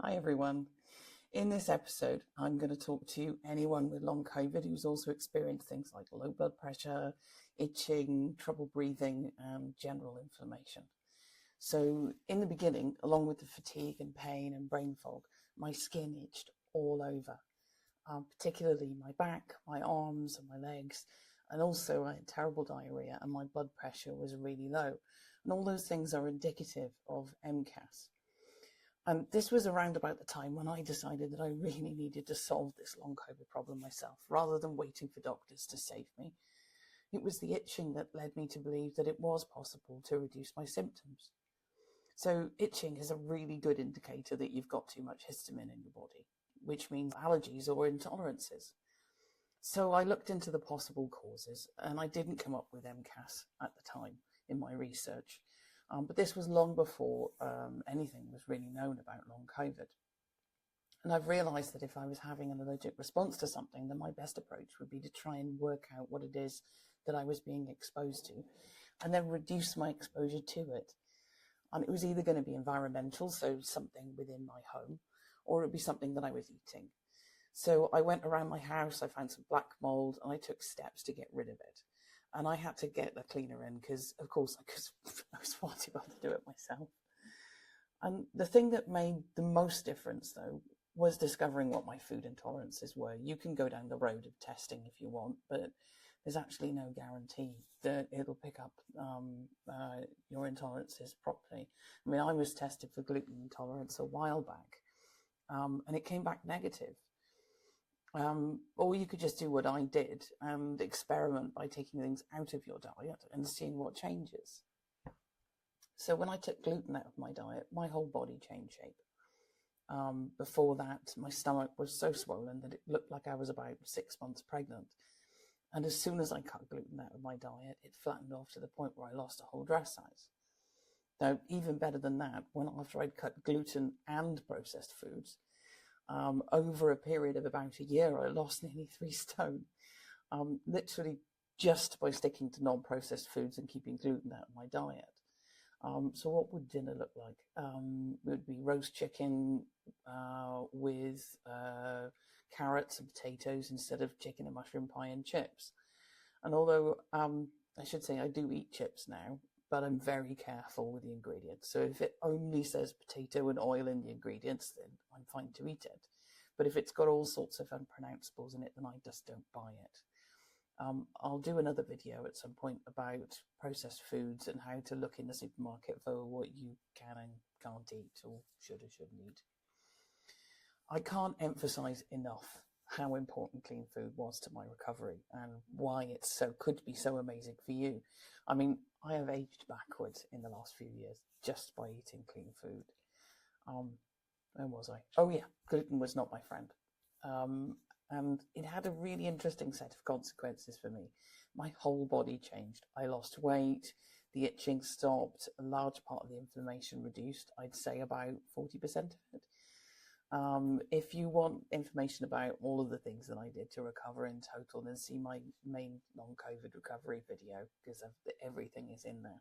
Hi everyone. In this episode, I'm going to talk to anyone with long COVID who's also experienced things like low blood pressure, itching, trouble breathing, and general inflammation. So in the beginning, along with the fatigue and pain and brain fog, my skin itched all over, particularly my back, my arms and my legs. And also I had terrible diarrhea and my blood pressure was really low. And all those things are indicative of MCAS. And this was around about the time when I decided that I really needed to solve this long COVID problem myself, rather than waiting for doctors to save me. It was the itching that led me to believe that it was possible to reduce my symptoms. So itching is a really good indicator that you've got too much histamine in your body, which means allergies or intolerances. So I looked into the possible causes, and I didn't come up with MCAS at the time in my research. But this was long before anything was really known about long COVID. And I've realised that if I was having an allergic response to something, then my best approach would be to try and work out what it is that I was being exposed to, and then reduce my exposure to it. And it was either going to be environmental, so something within my home, or it would be something that I was eating. So I went around my house, I found some black mould, and I took steps to get rid of it. And I had to get the cleaner in because, of course, I was far too old to do it myself. And the thing that made the most difference, though, was discovering what my food intolerances were. You can go down the road of testing if you want, but there's actually no guarantee that it'll pick up your intolerances properly. I mean, I was tested for gluten intolerance a while back, and it came back negative. Or you could just do what I did and experiment by taking things out of your diet and seeing what changes. So when I took gluten out of my diet, my whole body changed shape. Before that, my stomach was so swollen that it looked like I was about 6 months pregnant. And as soon as I cut gluten out of my diet, it flattened off to the point where I lost a whole dress size. Now, even better than that, after I'd cut gluten and processed foods, over a period of about a year, I lost nearly 3 stone, literally just by sticking to non-processed foods and keeping gluten out of my diet. So what would dinner look like? It would be roast chicken with carrots and potatoes instead of chicken and mushroom pie and chips. And although I should say I do eat chips now, but I'm very careful with the ingredients. So if it only says potato and oil in the ingredients, then I'm fine to eat it. But if it's got all sorts of unpronounceables in it, then I just don't buy it. I'll do another video at some point about processed foods and how to look in the supermarket for what you can and can't eat, or should or shouldn't eat. I can't emphasize enough how important clean food was to my recovery and why it could be so amazing for you. I mean, I have aged backwards in the last few years just by eating clean food. Where was I? Oh yeah, gluten was not my friend. And it had a really interesting set of consequences for me. My whole body changed. I lost weight, the itching stopped, a large part of the inflammation reduced, I'd say about 40% of it. If you want information about all of the things that I did to recover in total, then see my main long COVID recovery video, because everything is in there.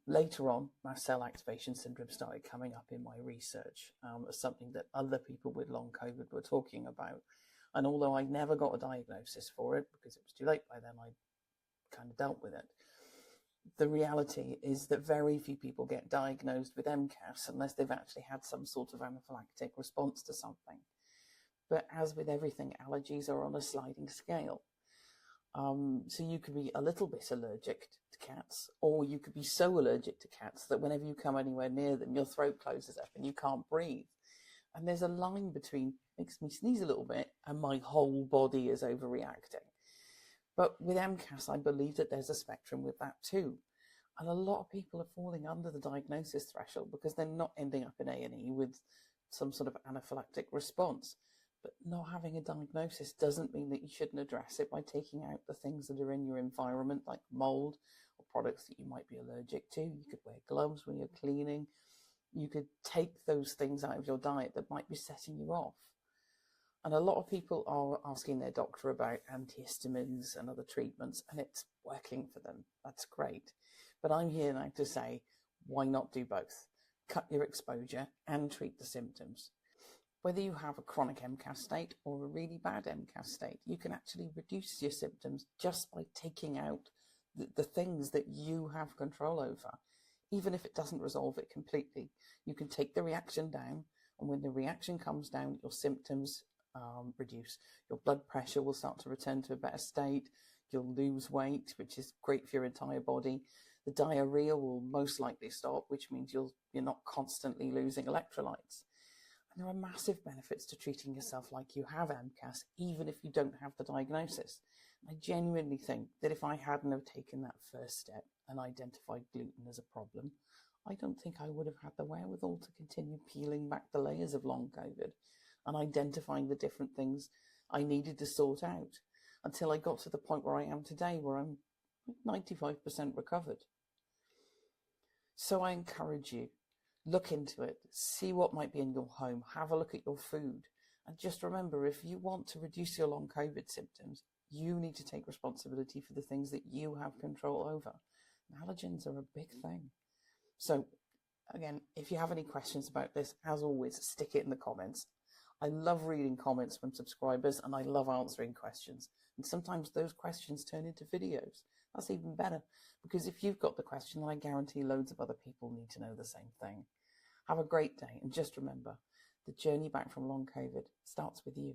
Later on, my cell activation syndrome started coming up in my research as something that other people with long COVID were talking about. And although I never got a diagnosis for it, because it was too late by then, I kind of dealt with it. The reality is that very few people get diagnosed with MCAS unless they've actually had some sort of anaphylactic response to something. But as with everything, allergies are on a sliding scale. So you could be a little bit allergic to cats, or you could be so allergic to cats that whenever you come anywhere near them, your throat closes up and you can't breathe. And there's a line between makes me sneeze a little bit and my whole body is overreacting. But with MCAS, I believe that there's a spectrum with that too. And a lot of people are falling under the diagnosis threshold because they're not ending up in A&E with some sort of anaphylactic response. But not having a diagnosis doesn't mean that you shouldn't address it by taking out the things that are in your environment, like mould or products that you might be allergic to. You could wear gloves when you're cleaning. You could take those things out of your diet that might be setting you off. And a lot of people are asking their doctor about antihistamines and other treatments, and it's working for them. That's great. But I'm here now to say, why not do both? cut your exposure and treat the symptoms. Whether you have a chronic MCAS state or a really bad MCAS state, you can actually reduce your symptoms just by taking out the things that you have control over. Even if it doesn't resolve it completely, you can take the reaction down, and when the reaction comes down, your symptoms reduce. Your blood pressure will start to return to a better state. You'll lose weight, which is great for your entire body. The diarrhea will most likely stop, which means you're not constantly losing electrolytes. And there are massive benefits to treating yourself like you have MCAS, even if you don't have the diagnosis. I genuinely think that if I hadn't have taken that first step and identified gluten as a problem, I don't think I would have had the wherewithal to continue peeling back the layers of long COVID and identifying the different things I needed to sort out until I got to the point where I am today, where I'm 95% recovered. So I encourage you, look into it, see what might be in your home, have a look at your food, and just remember, if you want to reduce your long COVID symptoms, you need to take responsibility for the things that you have control over. Allergens are a big thing. So again, if you have any questions about this, as always, stick it in the comments. I love reading comments from subscribers and I love answering questions. And sometimes those questions turn into videos. That's even better, because if you've got the question, then I guarantee loads of other people need to know the same thing. Have a great day, and just remember, the journey back from long COVID starts with you.